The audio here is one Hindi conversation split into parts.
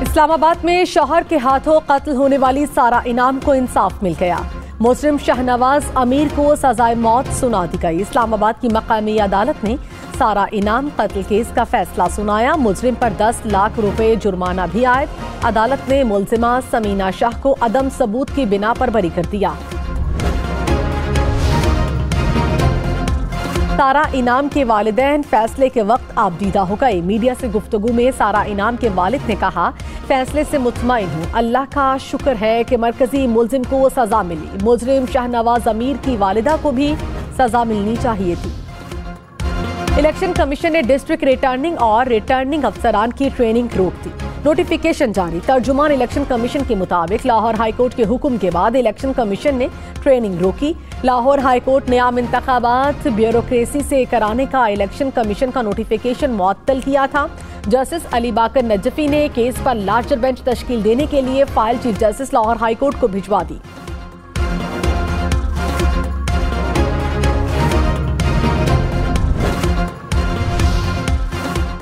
इस्लामाबाद में शौहर के हाथों कत्ल होने वाली सारा इनाम को इंसाफ मिल गया। मुजरिम शाहनवाज अमीर को सजाए मौत सुना दी गई। इस्लामाबाद की मकामी अदालत ने सारा इनाम कत्ल केस का फैसला सुनाया। मुजरिम पर 10 लाख रुपए जुर्माना भी आयद। अदालत ने मुलजिमा समीना शाह को अदम सबूत की बिना पर बरी कर दिया। सारा इनाम के वालिदैन फैसले के वक्त आबदीदा हो गए। मीडिया से गुफ्तगू में सारा इनाम के वालिद ने कहा, फैसले से मुतमईन हूँ, अल्लाह का शुक्र है कि मरकजी मुलजिम को सजा मिली। मुजरिम शाहनवाज अमीर की वालिदा को भी सजा मिलनी चाहिए थी। इलेक्शन कमीशन ने डिस्ट्रिक्ट रिटर्निंग और रिटर्निंग अफसरान की ट्रेनिंग रोक दी। नोटिफिकेशन जारी। तर्जुमान इलेक्शन कमीशन के मुताबिक लाहौर हाईकोर्ट के हुक्म के बाद इलेक्शन कमीशन ने ट्रेनिंग रोकी। लाहौर हाईकोर्ट ने आम इंतखाबात ब्यूरोक्रेसी से कराने का इलेक्शन कमीशन का नोटिफिकेशन मुअत्तल किया था। जस्टिस अली बाकर नजफी ने केस पर लार्जर बेंच तश्कील देने के लिए file chief justice Lahore high court को भिजवा दी।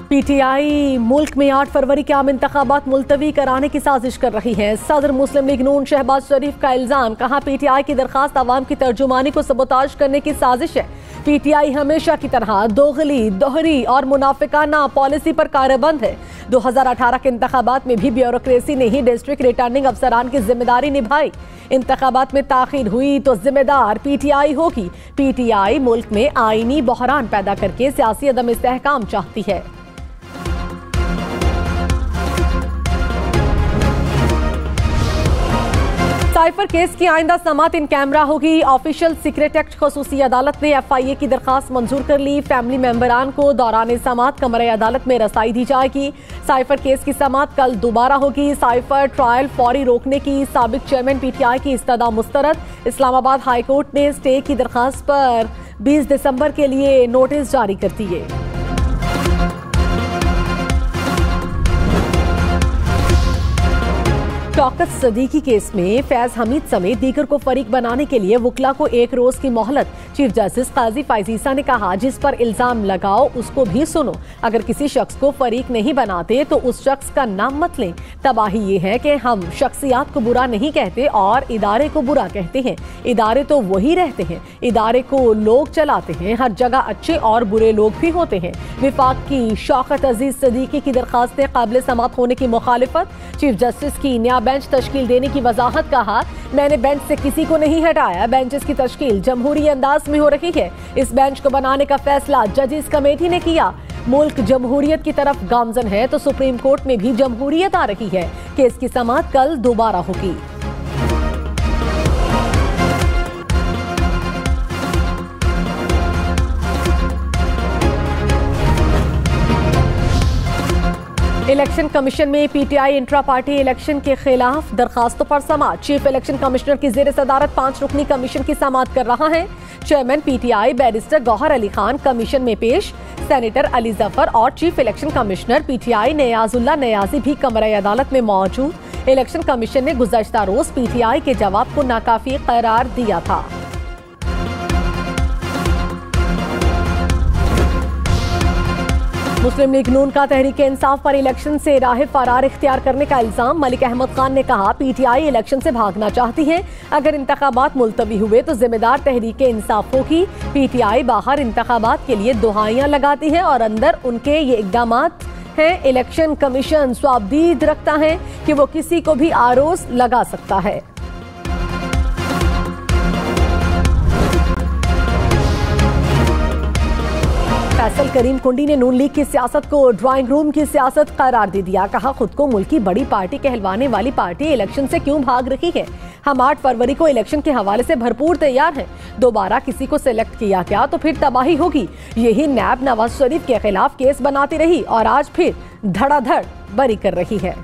पीटीआई मुल्क में 8 फरवरी के आम इंतखाबात मुलतवी कराने की साजिश कर रही है। सदर मुस्लिम लीग नून शहबाज शरीफ का इल्जाम। कहा, पीटीआई की दरखास्त आवाम की तर्जुमानी को सबोताज करने की साजिश है। पीटीआई हमेशा की तरह दोगली, दोहरी और मुनाफिकाना पॉलिसी पर कारबंद है। 2018 के इंतखाबात में भी ब्यूरोक्रेसी ने ही डिस्ट्रिक्ट रिटर्निंग अफसरान की जिम्मेदारी निभाई। इंतखाबात में ताखीर हुई तो जिम्मेदार पीटीआई होगी। पीटीआई मुल्क में आईनी बहरान पैदा करके सियासी अदम इस्तेहकाम चाहती है। साइफर केस की आइंदा समात इन कैमरा होगी। ऑफिशियल सीक्रेट एक्ट खसूसी अदालत ने FIA की दरखास्त मंजूर कर ली। फैमिली मेंबरान को दौरान समात कमरे अदालत में रसाई दी जाएगी। साइफर केस की समात कल दोबारा होगी। साइफर ट्रायल फौरी रोकने की साबिक चेयरमैन PTI की इस्तदा मुस्तरद। इस्लामाबाद हाई कोर्ट ने स्टे की दरखास्त पर 20 दिसंबर के लिए नोटिस जारी कर दिए। शौकत सदीकी केस में फैज हमीद समेत दीगर को फरीक बनाने के लिए वकला को 1 रोज की मोहलत। चीफ जस्टिस काजी फाइजीसा ने कहा, जिस पर इल्जाम लगाओ उसको भी सुनो। अगर किसी शख्स को फरीक नहीं बनाते तो उस शख्स का नाम मत लें। तबाही ये है कि हम शख्सियात को बुरा नहीं कहते और इदारे को बुरा कहते हैं। इदारे तो वही रहते हैं, इदारे को लोग चलाते हैं। हर जगह अच्छे और बुरे लोग भी होते हैं। विफाक की शौकत अजीज सदीकी की दरखास्तें काबिल समात होने की मुखालिफत। चीफ जस्टिस की नया बेंच तश्कील देने की वजाहत। कहा, मैंने बेंच से किसी को नहीं हटाया। बेंचेस की तश्कील जमहूरी अंदाज में हो रही है। इस बेंच को बनाने का फैसला जजेस कमेटी ने किया। मुल्क जमहूरियत की तरफ गामजन है तो सुप्रीम कोर्ट में भी जमहूरियत आ रही है। केस की समात कल दोबारा होगी। इलेक्शन कमीशन में PTI इंट्रा पार्टी इलेक्शन के खिलाफ दरखास्तों पर समाअत। चीफ इलेक्शन कमिश्नर की जेर सदारत 5 रुकनी कमीशन की समाअत कर रहा है। Chairman PTI barrister Gauhar Ali Khan commission में पेश। सेनेटर अली जफर और chief election commissioner PTI Niazullah Niazi भी कमरे अदालत में मौजूद। इलेक्शन कमीशन ने गुज़श्ता रोज PTI के जवाब को नाकाफी करार दिया था। मुस्लिम लीग नून का तहरीक इंसाफ पर इलेक्शन से राह फरार इख्तियार करने का इल्जाम। मलिक अहमद खान ने कहा, PTI इलेक्शन से भागना चाहती है। अगर इंतखाबात मुलतवी हुए तो जिम्मेदार तहरीक इंसाफ होगी। PTI बाहर इंतखाबात के लिए दुहाइयां लगाती है और अंदर उनके ये इक़दामात हैं। इलेक्शन कमीशन स्वाबदीद रखता है कि वो किसी को भी आरोज लगा सकता है। फैसल करीम कुंडी ने नून लीग की सियासत को ड्राइंग रूम की सियासत करार दे दिया। कहा, खुद को मुल्क की बड़ी पार्टी कहलवाने वाली पार्टी इलेक्शन से क्यों भाग रही है। हम 8 फरवरी को इलेक्शन के हवाले से भरपूर तैयार हैं। दोबारा किसी को सिलेक्ट किया गया तो फिर तबाही होगी। यही नैब नवाज शरीफ के खिलाफ केस बनाती रही और आज फिर धड़ाधड़ बरी कर रही है।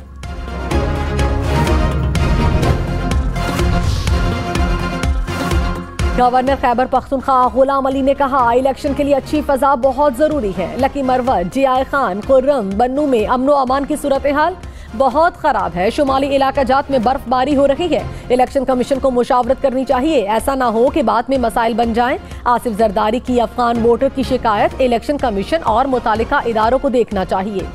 गवर्नर खैबर पख्तूनख्वा गुलाम अली ने कहा, इलेक्शन के लिए अच्छी फजा बहुत जरूरी है। लकी मरवत, जिया खान, खुर्रम, बन्नू में अमनो अमान की सूरत हाल बहुत खराब है। शुमाली इलाका जात में बर्फबारी हो रही है। इलेक्शन कमीशन को मुशावरत करनी चाहिए। ऐसा ना हो कि बाद में मसाइल बन जाएं। आसिफ जरदारी की अफगान वोटर की शिकायत इलेक्शन कमीशन और मुतालिका इदारों को देखना चाहिए।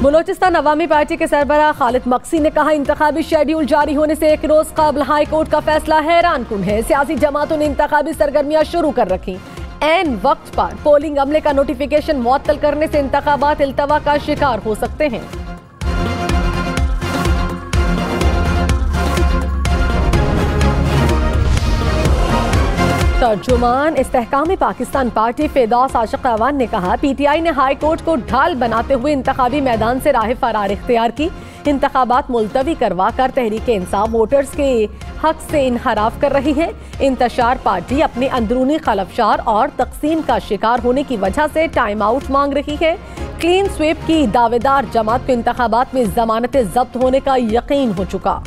बलोचिस्तान अवामी पार्टी के सरबराह खालिद मक्सी ने कहा, इंतखाबी शेड्यूल जारी होने से एक रोज कबल हाई कोर्ट का फैसला हैरान कुन है। सियासी जमातों ने इंतखाबी सरगर्मियां शुरू कर रखी। ऐन वक्त पर पोलिंग अमले का नोटिफिकेशन मुअत्तल करने से इंतखाबात इल्तवा का शिकार हो सकते हैं। तर्जुमान इस्तेहकाम पाकिस्तान पार्टी फिरदौस आशिक अवान ने कहा, पीटीआई ने हाई कोर्ट को ढाल बनाते हुए इंतखाबी मैदान से राह फरार इख्तियार की। इंतखाबात मुलतवी करवा कर तहरीक इंसाफ वोटर्स के हक से इनहराफ कर रही है। इंतशार पार्टी अपने अंदरूनी खलफशार और तकसीम का शिकार होने की वजह से टाइम आउट मांग रही है। क्लीन स्वीप की दावेदार जमात को इंतखाबात में जमानत जब्त होने का यकीन हो चुका।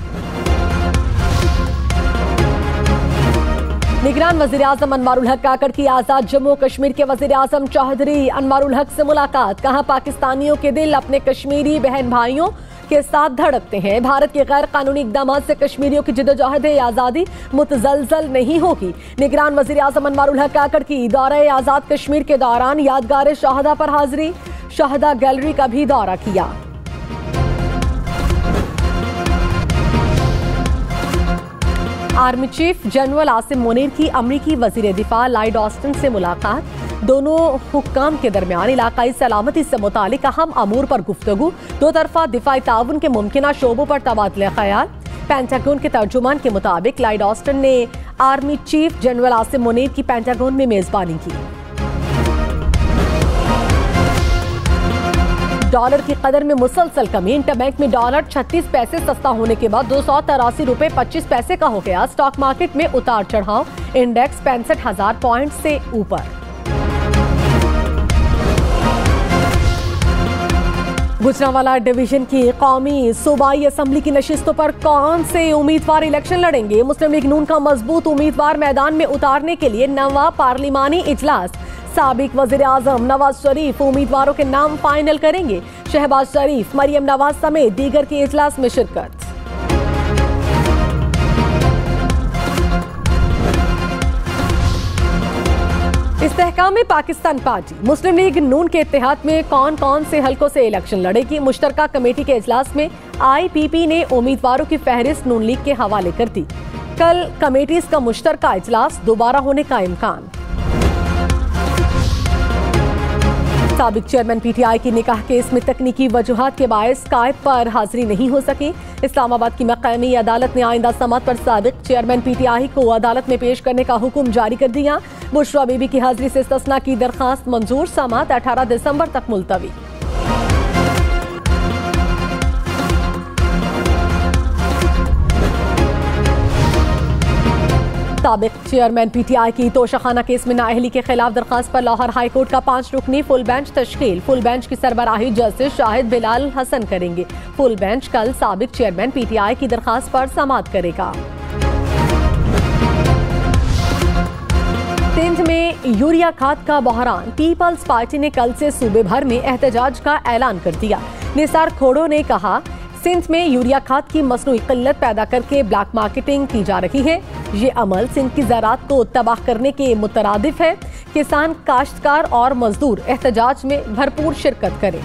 निगरान वज़ीर आज़म अनवारुल हक काकड़ की आज़ाद जम्मू कश्मीर के वज़ीर आज़म चौधरी अनवारुल हक से मुलाकात। कहा, पाकिस्तानियों के दिल अपने कश्मीरी बहन भाइयों के साथ धड़कते हैं। भारत के गैर कानूनी इक़दाम से कश्मीरियों की जिद्दोजहद आज़ादी मुतज़लज़ल नहीं होगी। निगरान वज़ीर आज़म अनवारुल हक काकड़ की दौरे आज़ाद कश्मीर के दौरान यादगार शहदा पर हाजिरी, शहदा गैलरी का भी दौरा किया। Army chief general Asim Munir की अमरीकी वजीर दिफा लॉयड ऑस्टिन से मुलाकात। दोनों हुक्काम के दरमियान इलाकाई सलामती से मुतालिक अहम अमूर पर गुफ्तगू। दो तरफा दिफाई ताउन के मुमकिना शोबों पर तबादला ख्याल। पेंटागन के तर्जुमान के मुताबिक लॉयड ऑस्टिन ने army chief general Asim Munir की पेंटागन में मेजबानी की। डॉलर की कदर में मुसलसल कमी। इंटरबैंक में डॉलर 36 पैसे सस्ता होने के बाद 283 रुपए 25 पैसे का हो गया। स्टॉक मार्केट में उतार चढ़ाव। इंडेक्स 65,000 पॉइंट से ऊपर। गुजरांवाला डिवीजन की कौमी सूबाई असेंबली की नशिस्तों पर कौन से उम्मीदवार इलेक्शन लड़ेंगे? मुस्लिम लीग नून का मजबूत उम्मीदवार मैदान में उतारने के लिए नवा पार्लिमानी इजलास। साबिक वजीर आजम नवाज शरीफ उम्मीदवारों के नाम फाइनल करेंगे। शहबाज शरीफ, मरियम नवाज समेत दीगर के इजलास में शिरकत। इस्तेहकाम पाकिस्तान पार्टी मुस्लिम लीग नून के इत्तेहाद में कौन कौन से हलकों से इलेक्शन लड़ेगी? मुश्तरका कमेटी के इजलास में IPP ने उम्मीदवारों की फहरिस्त नून लीग के हवाले कर दी। कल कमेटीज का मुश्तरका इजलास दोबारा होने का इम्कान। साबिक चेयरमैन PTI की निकाह केस में तकनीकी वजूहात के बायस स्काइप पर हाजिरी नहीं हो सकी। इस्लामाबाद की मकामी अदालत ने आइंदा समात पर साबिक चेयरमैन PTI को अदालत में पेश करने का हुक्म जारी कर दिया। बुशरा बीबी की हाजिरी से इस्तिस्ना की दरखास्त मंजूर। समात 18 दिसंबर तक मुलतवी। साबिक चेयरमैन PTI की तोशाखाना केस में नाअहली के खिलाफ दरखास्त पर लाहौर हाई कोर्ट का 5 रुकनी फुल बेंच तश्कील। फुल बेंच की सरबराही जस्टिस शाहिद बिलाल हसन करेंगे। फुल बेंच कल साबिक चेयरमैन PTI की दरखास्त पर समाअत करेगा। सिंध में यूरिया खाद का बहरान। पीपल्स पार्टी ने कल से सूबे भर में एहतजाज का ऐलान कर दिया। निसार खोड़ो ने कहा, सिंध में यूरिया खाद की मसनूई किल्लत पैदा करके ब्लैक मार्केटिंग की जा रही है। ये अमल सिंध की ज़राअत को तबाह करने के मुतरादिफ है। किसान, काश्तकार और मजदूर एहतजाज में भरपूर शिरकत करें।